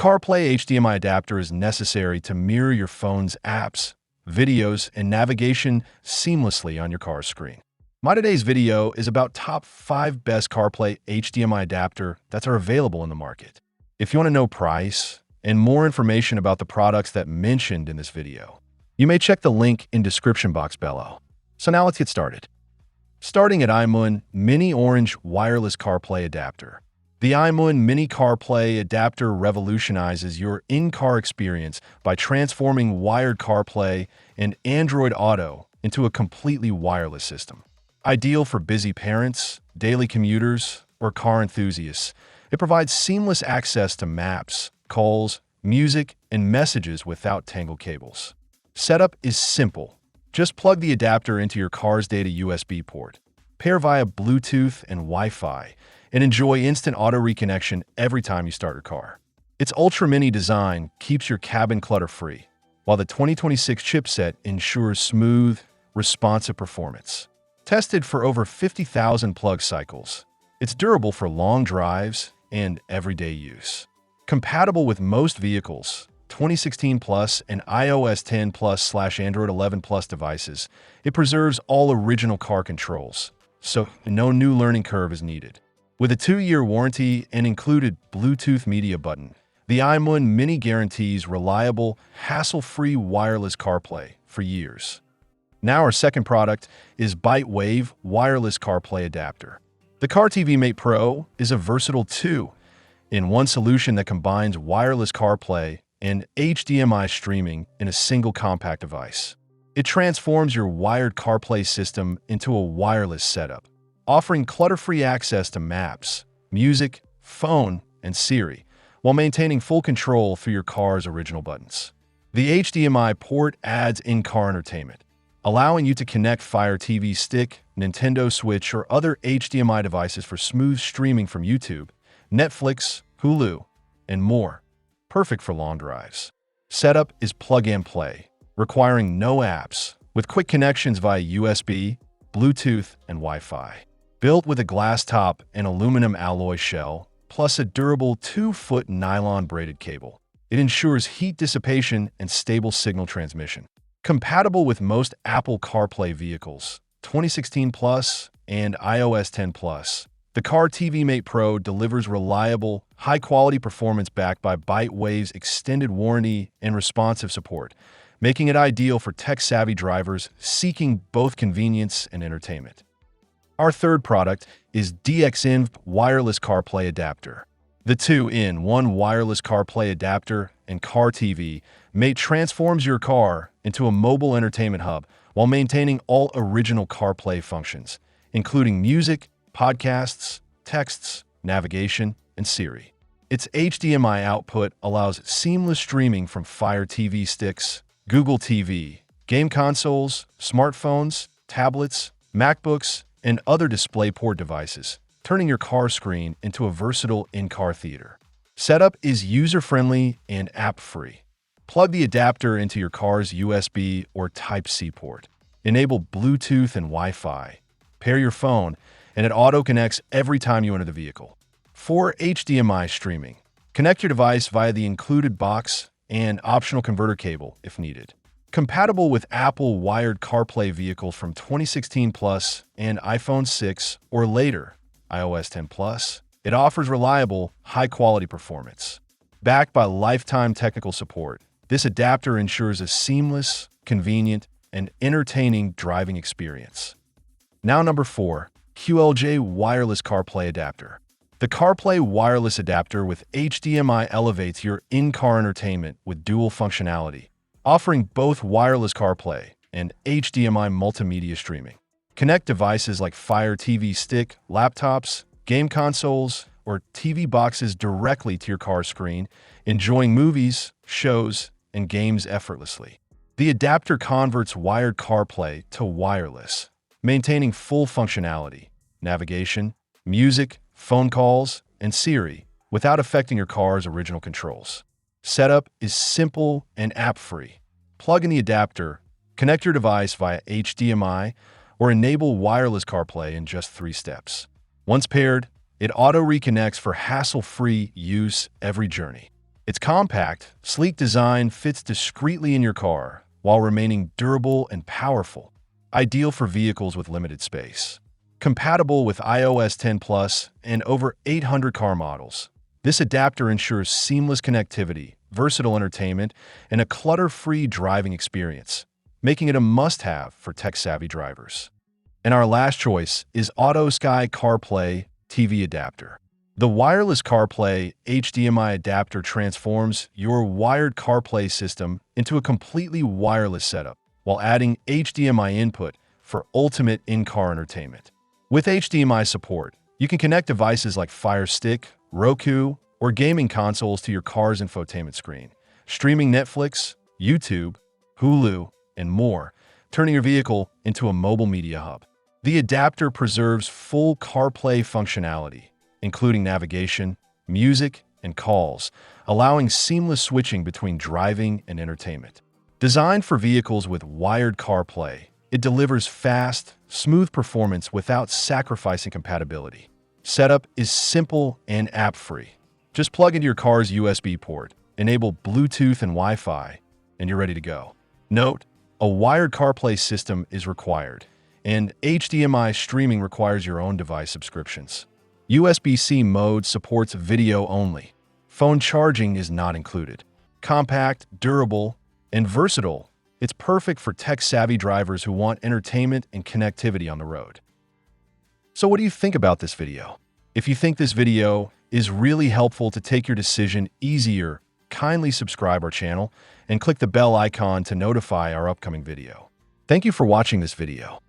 CarPlay HDMI adapter is necessary to mirror your phone's apps, videos, and navigation seamlessly on your car's screen. My today's video is about top 5 best CarPlay HDMI adapter that are available in the market. If you want to know price and more information about the products that mentioned in this video, you may check the link in description box below. So now let's get started. Starting at iMun Mini Orange Wireless CarPlay Adapter. The iMun Mini CarPlay adapter revolutionizes your in-car experience by transforming wired CarPlay and Android Auto into a completely wireless system. Ideal for busy parents, daily commuters, or car enthusiasts, it provides seamless access to maps, calls, music, and messages without tangled cables. Setup is simple. Just plug the adapter into your car's data USB port, pair via Bluetooth and Wi-Fi, and enjoy instant auto reconnection every time you start your car. Its ultra-mini design keeps your cabin clutter-free, while the 2026 chipset ensures smooth, responsive performance. Tested for over 50,000 plug cycles, it's durable for long drives and everyday use. Compatible with most vehicles, 2016 Plus and iOS 10 Plus/Android 11 Plus devices, it preserves all original car controls, so no new learning curve is needed. With a 2-year warranty and included Bluetooth media button, the iMun Mini guarantees reliable, hassle-free wireless CarPlay for years. Now our second product is ByteWave Wireless CarPlay Adapter. The CarTV Mate Pro is a versatile 2-in-1 solution that combines wireless CarPlay and HDMI streaming in a single compact device. It transforms your wired CarPlay system into a wireless setup, offering clutter-free access to maps, music, phone, and Siri, while maintaining full control through your car's original buttons. The HDMI port adds in-car entertainment, allowing you to connect Fire TV Stick, Nintendo Switch, or other HDMI devices for smooth streaming from YouTube, Netflix, Hulu, and more. Perfect for long drives. Setup is plug-and-play, requiring no apps, with quick connections via USB, Bluetooth, and Wi-Fi. Built with a glass top and aluminum alloy shell, plus a durable 2-foot nylon braided cable, it ensures heat dissipation and stable signal transmission. Compatible with most Apple CarPlay vehicles, 2016 Plus and iOS 10 Plus, the CarTV Mate Pro delivers reliable, high-quality performance backed by ByteWave's extended warranty and responsive support, making it ideal for tech-savvy drivers seeking both convenience and entertainment. Our third product is DXInv Wireless CarPlay Adapter. The 2-in-1 wireless CarPlay adapter and CarTV Mate transforms your car into a mobile entertainment hub while maintaining all original CarPlay functions, including music, podcasts, texts, navigation, and Siri. Its HDMI output allows seamless streaming from Fire TV sticks, Google TV, game consoles, smartphones, tablets, MacBooks, and other DisplayPort devices, turning your car screen into a versatile in-car theater. Setup is user-friendly and app-free. Plug the adapter into your car's USB or Type-C port. Enable Bluetooth and Wi-Fi. Pair your phone, and it auto-connects every time you enter the vehicle. For HDMI streaming, connect your device via the included box and optional converter cable if needed. Compatible with Apple wired CarPlay vehicles from 2016 Plus and iPhone 6 or later, iOS 10 Plus, it offers reliable, high-quality performance. Backed by lifetime technical support, this adapter ensures a seamless, convenient, and entertaining driving experience. Now number 4, QLJ Wireless CarPlay Adapter. The CarPlay wireless adapter with HDMI elevates your in-car entertainment with dual functionality, offering both wireless CarPlay and HDMI multimedia streaming. Connect devices like Fire TV Stick, laptops, game consoles, or TV boxes directly to your car screen, enjoying movies, shows, and games effortlessly. The adapter converts wired CarPlay to wireless, maintaining full functionality, navigation, music, phone calls, and Siri without affecting your car's original controls. Setup is simple and app-free. Plug in the adapter, connect your device via HDMI, or enable wireless CarPlay in just 3 steps. Once paired, it auto-reconnects for hassle-free use every journey. Its compact, sleek design fits discreetly in your car while remaining durable and powerful, ideal for vehicles with limited space. Compatible with iOS 10 Plus and over 800 car models, this adapter ensures seamless connectivity, versatile entertainment, and a clutter-free driving experience, making it a must-have for tech-savvy drivers. And our last choice is AutoSky CarPlay TV adapter. The wireless CarPlay HDMI adapter transforms your wired CarPlay system into a completely wireless setup while adding HDMI input for ultimate in-car entertainment. With HDMI support, you can connect devices like Fire Stick, Roku, or gaming consoles to your car's infotainment screen, streaming Netflix, YouTube, Hulu, and more, turning your vehicle into a mobile media hub. The adapter preserves full CarPlay functionality, including navigation, music, and calls, allowing seamless switching between driving and entertainment. Designed for vehicles with wired CarPlay, it delivers fast, smooth performance without sacrificing compatibility. Setup is simple and app-free. Just plug into your car's USB port, enable Bluetooth and Wi-Fi, and you're ready to go. Note, a wired CarPlay system is required, and HDMI streaming requires your own device subscriptions. USB-C mode supports video only. Phone charging is not included. Compact, durable, and versatile, it's perfect for tech-savvy drivers who want entertainment and connectivity on the road. So what do you think about this video? If you think this video is really helpful to take your decision easier, kindly subscribe our channel and click the bell icon to notify our upcoming video. Thank you for watching this video.